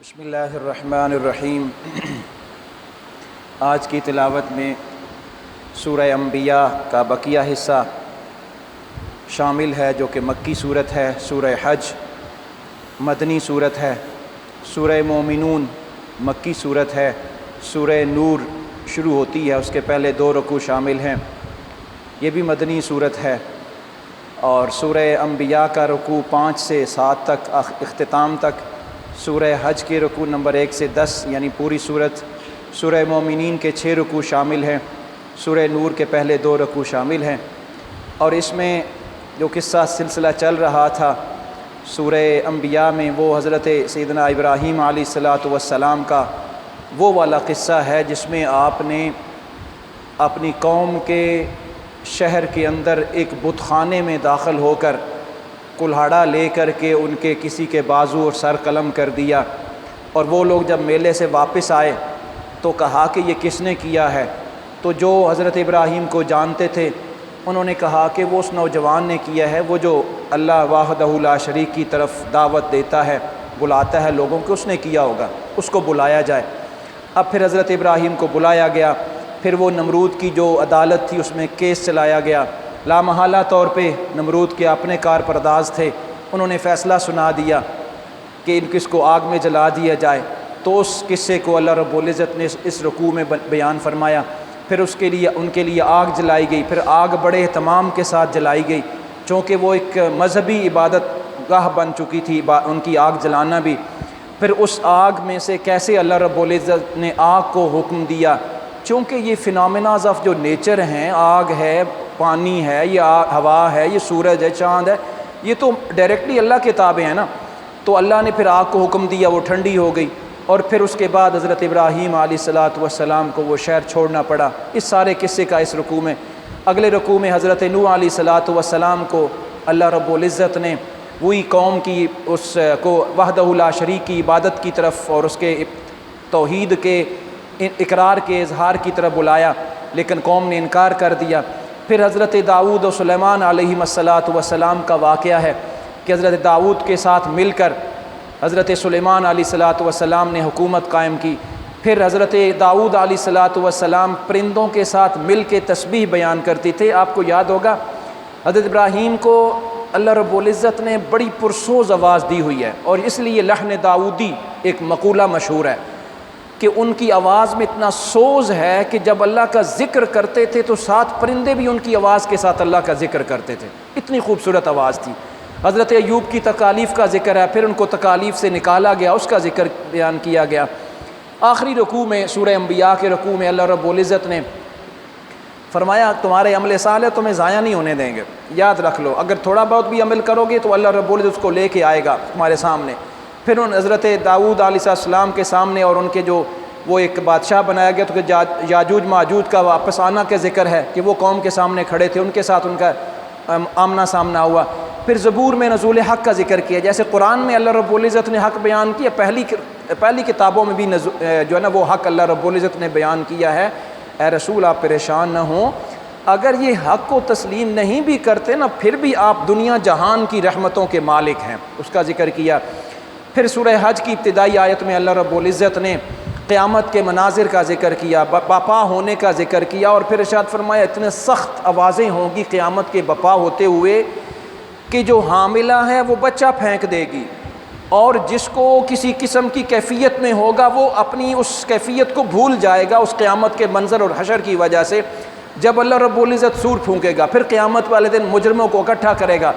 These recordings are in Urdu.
بسم اللہ الرحمن الرحیم۔ آج کی تلاوت میں سورہ انبیاء کا بقیہ حصہ شامل ہے جو کہ مکی صورت ہے۔ سورہ حج مدنی صورت ہے، سورہ مومنون مکی صورت ہے، سورہ نور شروع ہوتی ہے، اس کے پہلے 2 رکوع شامل ہیں، یہ بھی مدنی صورت ہے۔ اور سورہ انبیاء کا رکوع 5 سے 7 تک اختتام تک، سورہ حج کے رکوع نمبر 1 سے 10 یعنی پوری صورت، سورہ مومنین کے 6 رکوع شامل ہیں، سورہ نور کے پہلے 2 رکوع شامل ہیں۔ اور اس میں جو قصہ سلسلہ چل رہا تھا سورہ انبیاء میں، وہ حضرت سیدنا ابراہیم علیہ السلام کا وہ والا قصہ ہے جس میں آپ نے اپنی قوم کے شہر کے اندر ایک بت خانے میں داخل ہو کر کلہاڑا لے کر کے ان کے کسی کے بازو اور سر قلم کر دیا، اور وہ لوگ جب میلے سے واپس آئے تو کہا کہ یہ کس نے کیا ہے؟ تو جو حضرت ابراہیم کو جانتے تھے انہوں نے کہا کہ وہ اس نوجوان نے کیا ہے، وہ جو اللہ وحدہ لا شریک کی طرف دعوت دیتا ہے، بلاتا ہے لوگوں کو، اس نے کیا ہوگا، اس کو بلایا جائے۔ اب پھر حضرت ابراہیم کو بلایا گیا، پھر وہ نمرود کی جو عدالت تھی اس میں کیس چلایا گیا۔ لامحالہ طور پہ نمرود کے اپنے کار پرداز تھے، انہوں نے فیصلہ سنا دیا کہ اس کو آگ میں جلا دیا جائے۔ تو اس قصے کو اللہ رب العزت نے اس رکوع میں بیان فرمایا۔ پھر اس کے لیے ان کے لیے آگ جلائی گئی، پھر آگ بڑے اہتمام کے ساتھ جلائی گئی، چونکہ وہ ایک مذہبی عبادت گاہ بن چکی تھی ان کی آگ جلانا بھی۔ پھر اس آگ میں سے کیسے اللہ رب العزت نے آگ کو حکم دیا، چونکہ یہ فینومیناز آف جو نیچر ہیں، آگ ہے، پانی ہے، یہ ہوا ہے، یہ سورج ہے، چاند ہے، یہ تو ڈائریکٹلی اللہ کے تابع ہیں نا۔ تو اللہ نے پھر آگ کو حکم دیا، وہ ٹھنڈی ہو گئی، اور پھر اس کے بعد حضرت ابراہیم علیہ السلام کو وہ شہر چھوڑنا پڑا۔ اس سارے قصے کا اس رکوع میں۔ اگلے رکوع میں حضرت نوح علیہ السلام کو اللہ رب العزت نے وہی قوم کی اس کو وحدہ لا شریک کی عبادت کی طرف اور اس کے توحید کے اقرار کے اظہار کی طرف بلایا، لیکن قوم نے انکار کر دیا۔ پھر حضرت داؤد و سلیمان علیہ السلام کا واقعہ ہے کہ حضرت داؤد کے ساتھ مل کر حضرت سلیمان علیہ السلام نے حکومت قائم کی۔ پھر حضرت داؤد علیہ السلام پرندوں کے ساتھ مل کے تسبیح بیان کرتے تھے۔ آپ کو یاد ہوگا حضرت ابراہیم کو اللہ رب العزت نے بڑی پرسوز آواز دی ہوئی ہے، اور اس لیے لحن داؤدی ایک مقولہ مشہور ہے کہ ان کی آواز میں اتنا سوز ہے کہ جب اللہ کا ذکر کرتے تھے تو 7 پرندے بھی ان کی آواز کے ساتھ اللہ کا ذکر کرتے تھے، اتنی خوبصورت آواز تھی۔ حضرت ایوب کی تکالیف کا ذکر ہے، پھر ان کو تکالیف سے نکالا گیا، اس کا ذکر بیان کیا گیا۔ آخری رکوع میں سورہ انبیاء کے رکوع میں اللہ رب العزت نے فرمایا تمہارے عمل صالح تمہیں ضائع نہیں ہونے دیں گے، یاد رکھ لو، اگر تھوڑا بہت بھی عمل کرو گے تو اللہ رب العزت اس کو لے کے آئے گا تمہارے سامنے۔ پھر ان حضرت داؤد علیہ السلام کے سامنے اور ان کے جو وہ ایک بادشاہ بنایا گیا تو کہ یاجوج ماجوج کا واپس آنا کا ذکر ہے کہ وہ قوم کے سامنے کھڑے تھے، ان کے ساتھ ان کا آمنا سامنا ہوا۔ پھر زبور میں نزول حق کا ذکر کیا، جیسے قرآن میں اللہ رب العزت نے حق بیان کیا، پہلی کتابوں میں بھی جو ہے نا وہ حق اللہ رب العزت نے بیان کیا ہے۔ اے رسول آپ پریشان نہ ہوں، اگر یہ حق کو تسلیم نہیں بھی کرتے نا پھر بھی آپ دنیا جہان کی رحمتوں کے مالک ہیں، اس کا ذکر کیا۔ پھر سورہ حج کی ابتدائی آیت میں اللہ رب العزت نے قیامت کے مناظر کا ذکر کیا، بپا ہونے کا ذکر کیا، اور پھر ارشاد فرمایا اتنے سخت آوازیں ہوں گی قیامت کے بپا ہوتے ہوئے کہ جو حاملہ ہے وہ بچہ پھینک دے گی، اور جس کو کسی قسم کی کیفیت میں ہوگا وہ اپنی اس کیفیت کو بھول جائے گا اس قیامت کے منظر اور حشر کی وجہ سے۔ جب اللہ رب العزت سور پھونکے گا پھر قیامت والے دن مجرموں کو اکٹھا کرے گا،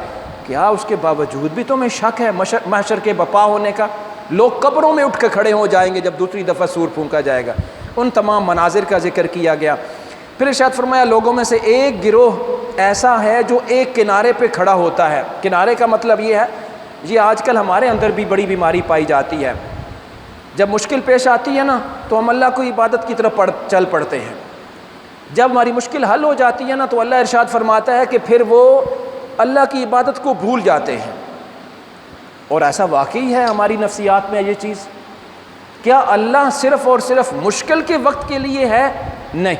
کیا اس کے باوجود بھی تمہیں شک ہے محشر کے بپا ہونے کا؟ لوگ قبروں میں اٹھ کے کھڑے ہو جائیں گے جب دوسری دفعہ سور پھونکا جائے گا۔ ان تمام مناظر کا ذکر کیا گیا۔ پھر ارشاد فرمایا لوگوں میں سے ایک گروہ ایسا ہے جو ایک کنارے پہ کھڑا ہوتا ہے۔ کنارے کا مطلب یہ ہے، یہ آج کل ہمارے اندر بھی بڑی بیماری پائی جاتی ہے، جب مشکل پیش آتی ہے نا تو ہم اللہ کو عبادت کی طرف چل پڑتے ہیں، جب ہماری مشکل حل ہو جاتی ہے نا تو اللہ ارشاد فرماتا ہے کہ پھر وہ اللہ کی عبادت کو بھول جاتے ہیں۔ اور ایسا واقعی ہے ہماری نفسیات میں یہ چیز؟ کیا اللہ صرف اور صرف مشکل کے وقت کے لیے ہے؟ نہیں،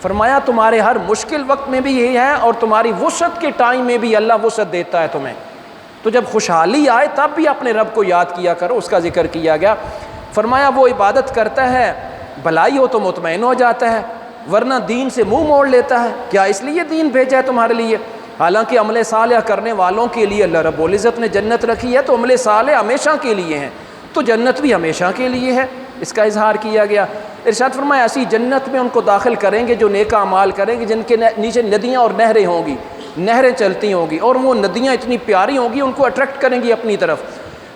فرمایا تمہارے ہر مشکل وقت میں بھی یہی ہے، اور تمہاری وسعت کے ٹائم میں بھی اللہ وسعت دیتا ہے تمہیں۔ تو جب خوشحالی آئے تب بھی اپنے رب کو یاد کیا کرو، اس کا ذکر کیا گیا۔ فرمایا وہ عبادت کرتا ہے، بھلائی ہو تو مطمئن ہو جاتا ہے، ورنہ دین سے منہ موڑ لیتا ہے۔ کیا اس لیے دین بھیجا ہے تمہارے لیے؟ حالانکہ عمل صالح کرنے والوں کے لیے اللہ رب العزت نے جنت رکھی ہے، تو عمل صالح ہمیشہ کے لیے ہیں، تو جنت بھی ہمیشہ کے لیے ہے، اس کا اظہار کیا گیا۔ ارشاد فرمایا ایسی جنت میں ان کو داخل کریں گے جو نیک اعمال کریں گے، جن کے نیچے ندیاں اور نہریں ہوں گی، نہریں چلتی ہوں گی، اور وہ ندیاں اتنی پیاری ہوں گی ان کو اٹریکٹ کریں گی اپنی طرف۔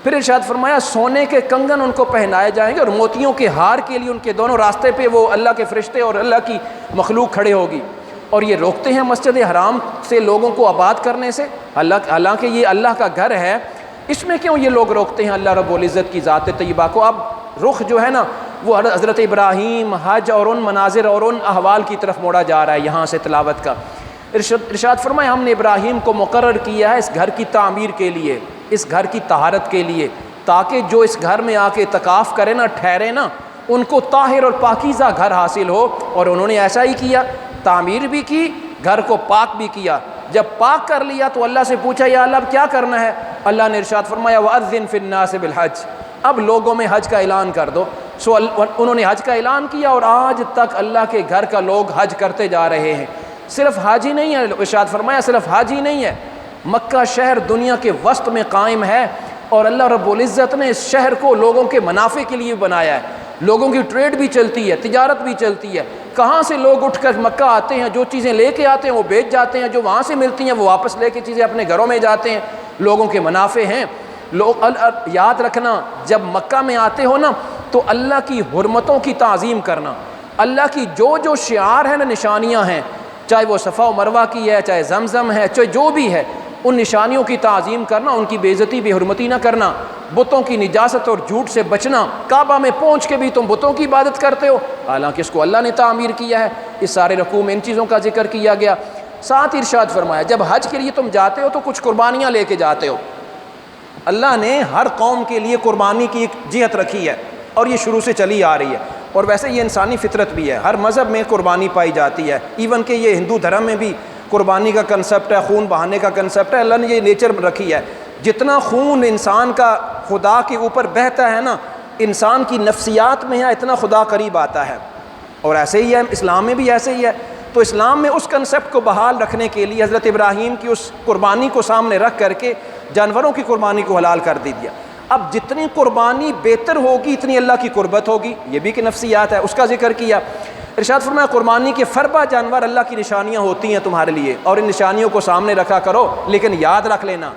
پھر ارشاد فرمایا سونے کے کنگن ان کو پہنائے جائیں گے، اور موتیوں کے ہار کے لیے ان کے دونوں راستے پہ وہ اللہ کے فرشتے اور اللہ کی مخلوق کھڑے ہوگی، اور یہ روکتے ہیں مسجد حرام سے لوگوں کو آباد کرنے سے، حالانکہ یہ اللہ کا گھر ہے، اس میں کیوں یہ لوگ روکتے ہیں اللہ رب العزت کی ذات طیبہ کو؟ اب رخ جو ہے نا وہ حضرت ابراہیم، حج اور ان مناظر اور ان احوال کی طرف موڑا جا رہا ہے یہاں سے تلاوت کا۔ ارشاد فرمایا ہم نے ابراہیم کو مقرر کیا ہے اس گھر کی تعمیر کے لیے، اس گھر کی طہارت کے لیے، تاکہ جو اس گھر میں آ کے اعتکاف کرے نا، ٹھہرے نا، ان کو طاہر اور پاکیزہ گھر حاصل ہو، اور انہوں نے ایسا ہی کیا، تعمیر بھی کی، گھر کو پاک بھی کیا۔ جب پاک کر لیا تو اللہ سے پوچھا یا اللہ اب کیا کرنا ہے؟ اللہ نے ارشاد فرمایا وَأَذِّن فِي النَّاسِ بِالْحَجِّ، اب لوگوں میں حج کا اعلان کر دو۔ سو انہوں نے حج کا اعلان کیا، اور آج تک اللہ کے گھر کا لوگ حج کرتے جا رہے ہیں۔ صرف حج ہی نہیں ہے، ارشاد فرمایا صرف حج ہی نہیں ہے، مکہ شہر دنیا کے وسط میں قائم ہے، اور اللہ رب العزت نے اس شہر کو لوگوں کے منافع کے لیے بنایا ہے، لوگوں کی ٹریڈ بھی چلتی ہے، تجارت بھی چلتی ہے، کہاں سے لوگ اٹھ کر مکہ آتے ہیں، جو چیزیں لے کے آتے ہیں وہ بیچ جاتے ہیں، جو وہاں سے ملتی ہیں وہ واپس لے کے چیزیں اپنے گھروں میں جاتے ہیں، لوگوں کے منافع ہیں۔ لوگ یاد رکھنا جب مکہ میں آتے ہو نا تو اللہ کی حرمتوں کی تعظیم کرنا، اللہ کی جو جو شعار ہیں نا، نشانیاں ہیں، چاہے وہ صفا و مروہ کی ہے، چاہے زمزم ہے، چاہے جو بھی ہے، ان نشانیوں کی تعظیم کرنا، ان کی بے عزتی بے حرمتی نہ کرنا، بتوں کی نجاست اور جھوٹ سے بچنا۔ کعبہ میں پہنچ کے بھی تم بتوں کی عبادت کرتے ہو، حالانکہ اس کو اللہ نے تعمیر کیا ہے۔ اس سارے رکوع میں ان چیزوں کا ذکر کیا گیا۔ ساتھ ارشاد فرمایا جب حج کے لیے تم جاتے ہو تو کچھ قربانیاں لے کے جاتے ہو۔ اللہ نے ہر قوم کے لیے قربانی کی ایک جہت رکھی ہے، اور یہ شروع سے چلی آ رہی ہے، اور ویسے یہ انسانی فطرت بھی ہے، ہر مذہب میں قربانی پائی جاتی ہے، ایون کہ یہ ہندو دھرم میں بھی قربانی کا کنسپٹ ہے، خون بہانے کا کنسپٹ ہے، اللہ نے یہ نیچر رکھی ہے۔ جتنا خون انسان کا خدا کے اوپر بہتا ہے نا، انسان کی نفسیات میں ہے، اتنا خدا قریب آتا ہے، اور ایسے ہی ہے اسلام میں بھی ایسے ہی ہے۔ تو اسلام میں اس کنسپٹ کو بحال رکھنے کے لیے حضرت ابراہیم کی اس قربانی کو سامنے رکھ کر کے جانوروں کی قربانی کو حلال کر دیا۔ اب جتنی قربانی بہتر ہوگی اتنی اللہ کی قربت ہوگی، یہ بھی کہ نفسیات ہے، اس کا ذکر کیا۔ ارشاد فرمایا قربانی کے فربا جانور اللہ کی نشانیاں ہوتی ہیں تمہارے لیے، اور ان نشانیوں کو سامنے رکھا کرو، لیکن یاد رکھ لینا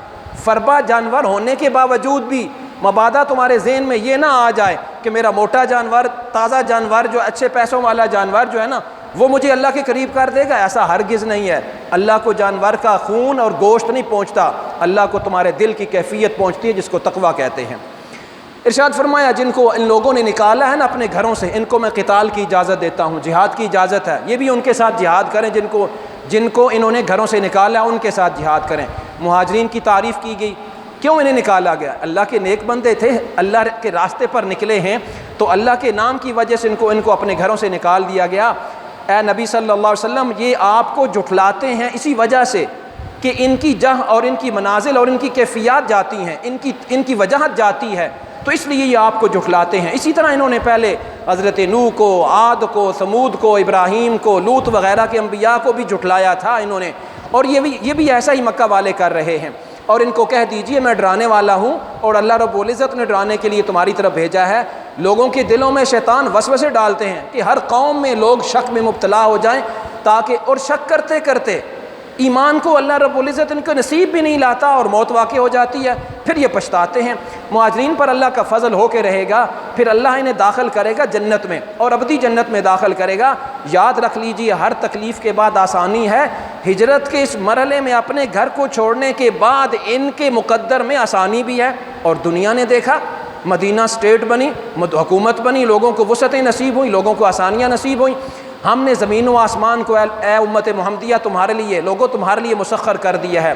فربا جانور ہونے کے باوجود بھی مبادا تمہارے ذہن میں یہ نہ آ جائے کہ میرا موٹا جانور، تازہ جانور، جو اچھے پیسوں والا جانور جو ہے نا وہ مجھے اللہ کے قریب کر دے گا، ایسا ہرگز نہیں ہے۔ اللہ کو جانور کا خون اور گوشت نہیں پہنچتا، اللہ کو تمہارے دل کی کیفیت پہنچتی ہے، جس کو تقویٰ کہتے ہیں۔ ارشاد فرمایا جن کو ان لوگوں نے نکالا ہے نا اپنے گھروں سے، ان کو میں قتال کی اجازت دیتا ہوں، جہاد کی اجازت ہے، یہ بھی ان کے ساتھ جہاد کریں، جن کو انہوں نے گھروں سے نکالا ان کے ساتھ جہاد کریں۔ مہاجرین کی تعریف کی گئی، کیوں انہیں نکالا گیا؟ اللہ کے نیک بندے تھے، اللہ کے راستے پر نکلے ہیں، تو اللہ کے نام کی وجہ سے ان کو اپنے گھروں سے نکال دیا گیا۔ اے نبی صلی اللہ علیہ وسلم یہ آپ کو جھٹلاتے ہیں اسی وجہ سے کہ ان کی جہ اور ان کی منازل اور ان کی کیفیات جاتی ہیں، ان کی وجاہت جاتی ہے، تو اس لیے یہ آپ کو جھٹلاتے ہیں۔ اسی طرح انہوں نے پہلے حضرت نوح کو، عاد کو، ثمود کو، ابراہیم کو، لوط وغیرہ کے انبیاء کو بھی جھٹلایا تھا انہوں نے، اور یہ بھی ایسا ہی مکہ والے کر رہے ہیں۔ اور ان کو کہہ دیجئے میں ڈرانے والا ہوں، اور اللہ رب العزت نے ڈرانے کے لیے تمہاری طرف بھیجا ہے۔ لوگوں کے دلوں میں شیطان وسوسے ڈالتے ہیں کہ ہر قوم میں لوگ شک میں مبتلا ہو جائیں، تاکہ اور شک کرتے کرتے ایمان کو اللہ رب العزت ان کو نصیب بھی نہیں لاتا اور موت واقع ہو جاتی ہے، پھر یہ پچھتاتے ہیں۔ مہاجرین پر اللہ کا فضل ہو کے رہے گا، پھر اللہ انہیں داخل کرے گا جنت میں، اور ابدی جنت میں داخل کرے گا۔ یاد رکھ لیجئے ہر تکلیف کے بعد آسانی ہے۔ ہجرت کے اس مرحلے میں اپنے گھر کو چھوڑنے کے بعد ان کے مقدر میں آسانی بھی ہے، اور دنیا نے دیکھا مدینہ اسٹیٹ بنی، حکومت بنی، لوگوں کو وسعتیں نصیب ہوئیں، لوگوں کو آسانیاں نصیب ہوئیں۔ ہم نے زمین و آسمان کو اے امت محمدیہ تمہارے لیے، لوگوں تمہارے لیے مسخر کر دیا ہے۔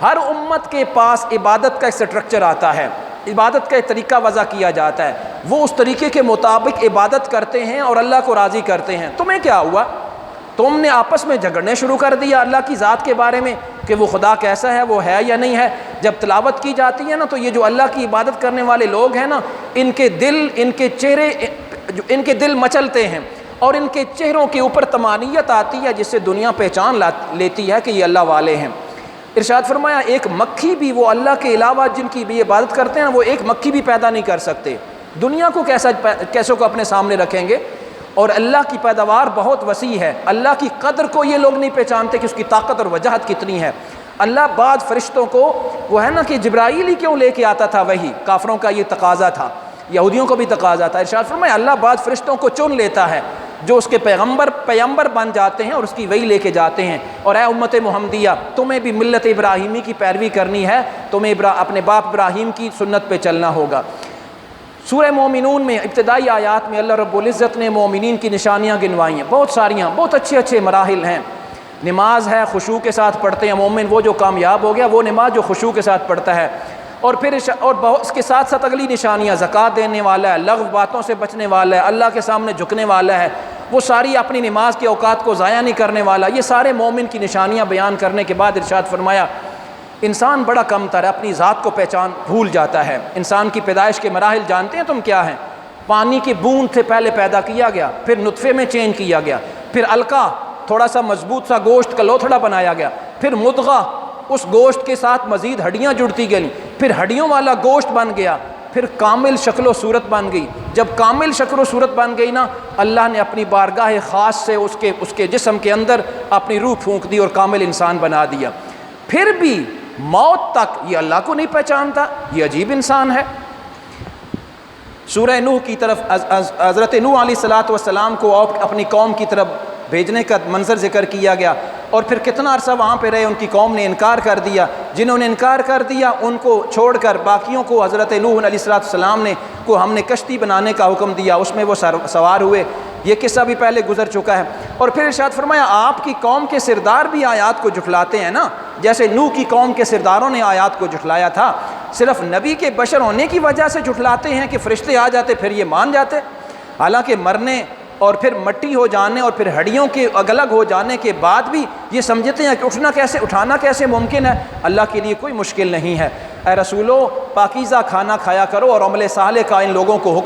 ہر امت کے پاس عبادت کا ایک سٹرکچر آتا ہے، عبادت کا ایک طریقہ وضع کیا جاتا ہے، وہ اس طریقے کے مطابق عبادت کرتے ہیں اور اللہ کو راضی کرتے ہیں۔ تمہیں کیا ہوا؟ تم نے آپس میں جھگڑنے شروع کر دیا اللہ کی ذات کے بارے میں کہ وہ خدا کیسا ہے، وہ ہے یا نہیں ہے۔ جب تلاوت کی جاتی ہے نا تو یہ جو اللہ کی عبادت کرنے والے لوگ ہیں نا، ان کے دل، ان کے چہرے، ان کے دل مچلتے ہیں اور ان کے چہروں کے اوپر طمانینت آتی ہے، جس سے دنیا پہچان لیتی ہے کہ یہ اللہ والے ہیں۔ ارشاد فرمایا ایک مکھی بھی، وہ اللہ کے علاوہ جن کی بھی عبادت کرتے ہیں وہ ایک مکھی بھی پیدا نہیں کر سکتے، دنیا کو کیسوں کو اپنے سامنے رکھیں گے؟ اور اللہ کی پیداوار بہت وسیع ہے، اللہ کی قدر کو یہ لوگ نہیں پہچانتے کہ اس کی طاقت اور وجاہت کتنی ہے۔ اللہ بعض فرشتوں کو، وہ ہے نا کہ جبرائیل ہی کیوں لے کے آتا تھا وہی، کافروں کا یہ تقاضا تھا، یہودیوں کو بھی تقاضا تھا۔ ارشاد فرمایا اللہ بعض فرشتوں کو چن لیتا ہے جو اس کے پیغمبر بن جاتے ہیں اور اس کی وہی لے کے جاتے ہیں۔ اور اے امت محمدیہ، تمہیں بھی ملت ابراہیمی کی پیروی کرنی ہے، تمہیں اپنے باپ ابراہیم کی سنت پہ چلنا ہوگا۔ سورہ مومنون میں ابتدائی آیات میں اللہ رب العزت نے مومنین کی نشانیاں گنوائی ہیں، بہت ساریاں، بہت اچھے مراحل ہیں۔ نماز ہے، خشوع کے ساتھ پڑھتے ہیں مومن، وہ جو کامیاب ہو گیا وہ نماز جو خشوع کے ساتھ پڑھتا ہے۔ اور پھر بہت اس کے ساتھ ساتھ اگلی نشانیاں، زکوٰۃ دینے والا ہے، لغو باتوں سے بچنے والا ہے، اللہ کے سامنے جھکنے والا ہے، وہ ساری اپنی نماز کے اوقات کو ضائع نہیں کرنے والا۔ یہ سارے مومن کی نشانیاں بیان کرنے کے بعد ارشاد فرمایا انسان بڑا کم تر ہے، اپنی ذات کو پہچان بھول جاتا ہے۔ انسان کی پیدائش کے مراحل جانتے ہیں تم کیا ہیں؟ پانی کی بوند سے پہلے پیدا کیا گیا، پھر نطفے میں چینج کیا گیا، پھر علقہ، تھوڑا سا مضبوط سا گوشت کا لوتھڑا بنایا گیا، پھر مضغہ، اس گوشت کے ساتھ مزید ہڈیاں جڑتی گئیں، پھر ہڈیوں والا گوشت بن گیا، پھر کامل شکل و صورت بن گئی۔ جب کامل شکل و صورت بن گئی نا، اللہ نے اپنی بارگاہ خاص سے اس کے جسم کے اندر اپنی روح پھونک دی اور کامل انسان بنا دیا۔ پھر بھی موت تک یہ اللہ کو نہیں پہچانتا، یہ عجیب انسان ہے۔ سورہ نوح کی طرف حضرت نوح علیہ السلام کو اپنی قوم کی طرف بھیجنے کا منظر ذکر کیا گیا، اور پھر کتنا عرصہ وہاں پہ رہے، ان کی قوم نے انکار کر دیا۔ جنہوں نے انکار کر دیا ان کو چھوڑ کر باقیوں کو حضرت نوح علیہ السلام نے ہم نے کشتی بنانے کا حکم دیا، اس میں وہ سوار ہوئے۔ یہ قصہ بھی پہلے گزر چکا ہے۔ اور پھر ارشاد فرمایا آپ کی قوم کے سردار بھی آیات کو جھٹلاتے ہیں نا، جیسے نوح کی قوم کے سرداروں نے آیات کو جھٹلایا تھا۔ صرف نبی کے بشر ہونے کی وجہ سے جھٹلاتے ہیں کہ فرشتے آ جاتے پھر یہ مان جاتے، حالانکہ مرنے اور پھر مٹی ہو جانے اور پھر ہڈیوں کے الگ ہو جانے کے بعد بھی یہ سمجھتے ہیں کہ اٹھانا کیسے ممکن ہے؟ اللہ کے لیے کوئی مشکل نہیں ہے۔ اے رسولو، پاکیزہ کھانا کھایا کرو اور عمل صالح کا ان لوگوں کو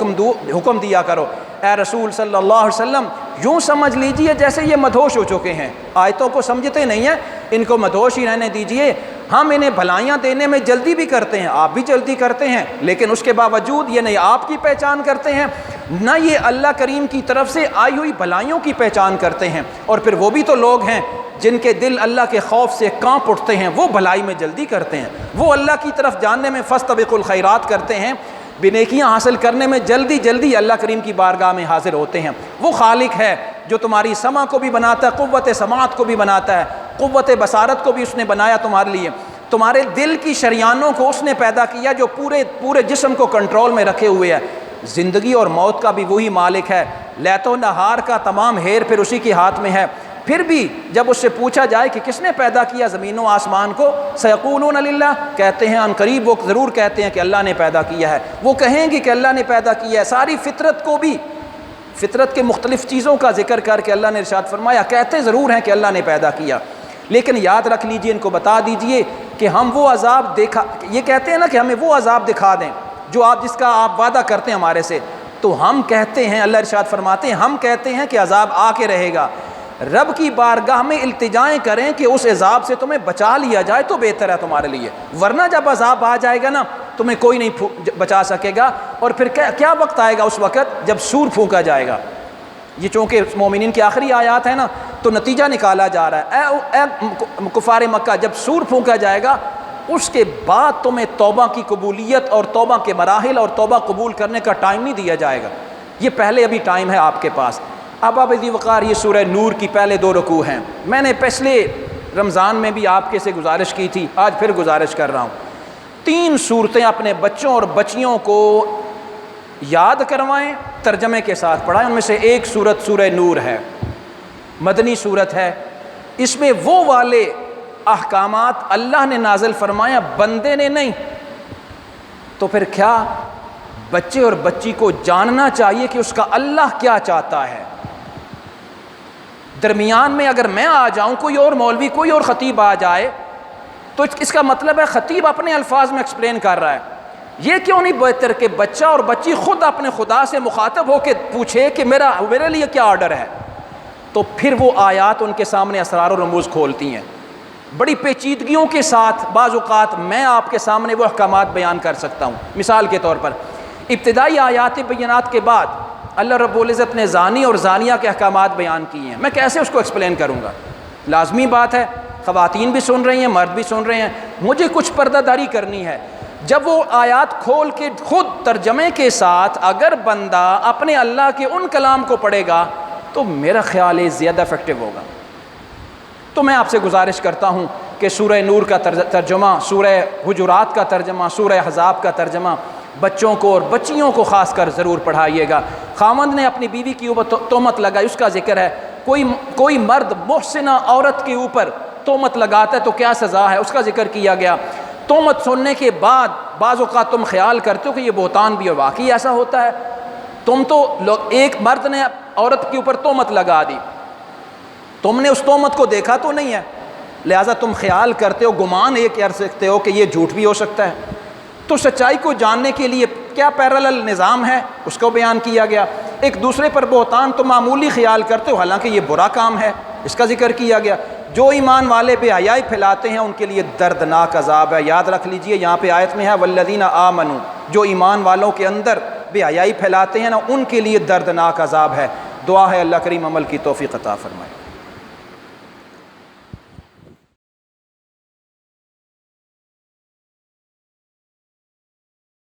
حکم دیا کرو۔ اے رسول صلی اللہ علیہ وسلم، یوں سمجھ لیجئے جیسے یہ مدہوش ہو چکے ہیں، آیتوں کو سمجھتے نہیں ہیں، ان کو مدہوش ہی رہنے دیجئے۔ ہم انہیں بھلائیاں دینے میں جلدی بھی کرتے ہیں، آپ بھی جلدی کرتے ہیں، لیکن اس کے باوجود یہ نہیں آپ کی پہچان کرتے ہیں، نہ یہ اللہ کریم کی طرف سے آئی ہوئی بھلائیوں کی پہچان کرتے ہیں۔ اور پھر وہ بھی تو لوگ ہیں جن کے دل اللہ کے خوف سے کانپ اٹھتے ہیں، وہ بھلائی میں جلدی کرتے ہیں، وہ اللہ کی طرف جاننے میں فاستبقوا الخیرات کرتے ہیں، بنیکیاں حاصل کرنے میں جلدی اللہ کریم کی بارگاہ میں حاضر ہوتے ہیں۔ وہ خالق ہے جو تمہاری سمع کو بھی بناتا ہے، قوت سماعت کو بھی بناتا ہے، قوت بصارت کو بھی اس نے بنایا تمہارے لیے، تمہارے دل کی شریانوں کو اس نے پیدا کیا جو پورے جسم کو کنٹرول میں رکھے ہوئے ہے۔ زندگی اور موت کا بھی وہی مالک ہے، لیت و نہار کا تمام ہیر پھر اسی کے ہاتھ میں ہے۔ پھر بھی جب اس سے پوچھا جائے کہ کس نے پیدا کیا زمین و آسمان کو، سیقولون للہ، کہتے ہیں ان قریب وہ ضرور کہتے ہیں کہ اللہ نے پیدا کیا ہے، وہ کہیں گے کہ اللہ نے پیدا کیا ہے۔ ساری فطرت کو بھی، فطرت کے مختلف چیزوں کا ذکر کر کے اللہ نے ارشاد فرمایا کہتے ضرور ہیں کہ اللہ نے پیدا کیا، لیکن یاد رکھ لیجئے، ان کو بتا دیجئے کہ ہم وہ عذاب یہ کہتے ہیں نا کہ ہمیں وہ عذاب دکھا دیں جس کا آپ وعدہ کرتے ہیں ہمارے سے، تو ہم کہتے ہیں، اللہ ارشاد فرماتے ہیں ہم کہتے ہیں کہ عذاب آ کے رہے گا، رب کی بارگاہ میں التجائیں کریں کہ اس عذاب سے تمہیں بچا لیا جائے تو بہتر ہے تمہارے لیے، ورنہ جب عذاب آ جائے گا نا تمہیں کوئی نہیں بچا سکے گا۔ اور پھر کیا وقت آئے گا؟ اس وقت جب سور پھونکا جائے گا۔ یہ چونکہ مومنین کی آخری آیات ہے نا، تو نتیجہ نکالا جا رہا ہے، اے کفار مکہ، جب سور پھونکا جائے گا اس کے بعد تمہیں توبہ کی قبولیت اور توبہ کے مراحل اور توبہ قبول کرنے کا ٹائم نہیں دیا جائے گا، یہ پہلے ابھی ٹائم ہے آپ کے پاس۔ اب ذی وقار، یہ سورہ نور کی پہلے 2 رکوع ہیں، میں نے پچھلے رمضان میں بھی آپ کے سے گزارش کی تھی، آج پھر گزارش کر رہا ہوں، 3 سورتیں اپنے بچوں اور بچیوں کو یاد کروائیں، ترجمے کے ساتھ پڑھائیں۔ ان میں سے ایک سورت سورہ نور ہے، مدنی سورت ہے، اس میں وہ والے احکامات اللہ نے نازل فرمایا، بندے نے نہیں، تو پھر کیا بچے اور بچی کو جاننا چاہیے کہ اس کا اللہ کیا چاہتا ہے۔ درمیان میں اگر میں آ جاؤں، کوئی اور مولوی کوئی اور خطیب آ جائے، تو اس کا مطلب ہے خطیب اپنے الفاظ میں ایکسپلین کر رہا ہے. یہ کیوں نہیں بہتر کہ بچہ اور بچی خود اپنے خدا سے مخاطب ہو کے پوچھے کہ میرے لیے کیا آرڈر ہے؟ تو پھر وہ آیات ان کے سامنے اسرار و رموز کھولتی ہیں بڑی پیچیدگیوں کے ساتھ. بعض اوقات میں آپ کے سامنے وہ احکامات بیان کر سکتا ہوں. مثال کے طور پر ابتدائی آیات بینات کے بعد اللہ رب العزت نے زانی اور زانیہ کے احکامات بیان کیے ہیں. میں کیسے اس کو ایکسپلین کروں گا؟ لازمی بات ہے، خواتین بھی سن رہی ہیں، مرد بھی سن رہے ہیں، مجھے کچھ پردہ داری کرنی ہے. جب وہ آیات کھول کے خود ترجمے کے ساتھ اگر بندہ اپنے اللہ کے ان کلام کو پڑھے گا تو میرا خیال ہے زیادہ افیکٹو ہوگا. تو میں آپ سے گزارش کرتا ہوں کہ سورہ نور کا ترجمہ، سورہ حجرات کا ترجمہ، سورہ احزاب کا ترجمہ بچوں کو اور بچیوں کو خاص کر ضرور پڑھائیے گا. خاوند نے اپنی بیوی کی اوپر تہمت لگائی، اس کا ذکر ہے. کوئی مرد محسنہ عورت کے اوپر تہمت لگاتا ہے تو کیا سزا ہے، اس کا ذکر کیا گیا. تہمت سننے کے بعد بعض اوقات تم خیال کرتے ہو کہ یہ بہتان بھی ہے، واقعی ایسا ہوتا ہے. تم تو ایک مرد نے عورت کے اوپر تہمت لگا دی، تم نے اس تہمت کو دیکھا تو نہیں ہے، لہٰذا تم خیال کرتے ہو، گمان یہ کر سکتے ہو کہ یہ جھوٹ بھی ہو سکتا ہے. تو سچائی کو جاننے کے لیے کیا پیرالل نظام ہے، اس کو بیان کیا گیا. ایک دوسرے پر بہتان تو معمولی خیال کرتے ہو، حالانکہ یہ برا کام ہے، اس کا ذکر کیا گیا. جو ایمان والے بے حیائی پھیلاتے ہیں ان کے لیے دردناک عذاب ہے. یاد رکھ لیجئے، یہاں پہ آیت میں ہے والذین آمنوا، جو ایمان والوں کے اندر بے حیائی پھیلاتے ہیں نا، ان کے لیے دردناک عذاب ہے. دعا ہے اللہ کریم عمل کی توفیق عطا فرمائے.